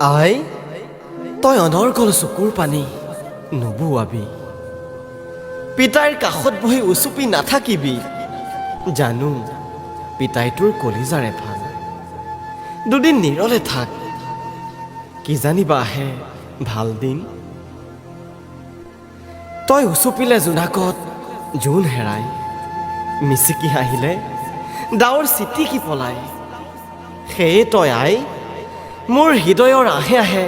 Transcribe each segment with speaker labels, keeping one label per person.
Speaker 1: আই তই অনৰ্গল চকুৰ পানী নুবুৱাবি পিতাইৰ কাষত বহি উচুপি নাথাকিবি জানো পিতাই তোৰ কলিজাৰ এফাল দুদিন নিৰলে থাক কি জানিবা আহে ভাল দিন তই উচুপিলে জোনাকত জোন হেৰাই মিচিকি আহিলে ডাৱৰ চিটিকি পলাই সেয়ে তই আই মোৰ হৃদয়ৰ আহে আহে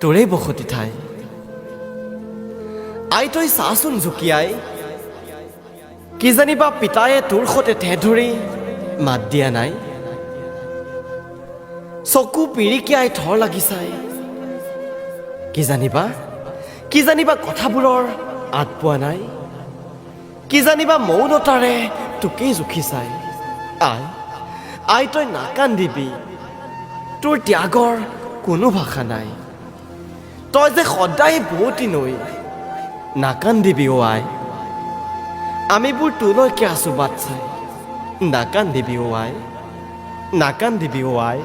Speaker 1: তোৰে বসতি ঠাই আই তই চাচোন জুকিয়াই কি জানিবা পিতায়ে তোৰ সতে ঠেহ ধৰি মাত দিয়া নাই চকু পিৰিকিয়াই থৰ লাগি চাই কি জানিবা কথাবোৰৰ আত পোৱা নাই কি জানিবা মৌনতাৰে তোকেই জুখি চাই আই তই নাকান্দিবি তোৰ ত্যাগৰ কোনো ভাষা নাই তই যে সদায় বুৱতী নৈ নাকান্দিবি অ' আই আমিবোৰ তোলৈকে আছো বাট চাই নাকান্দিবি অ' আই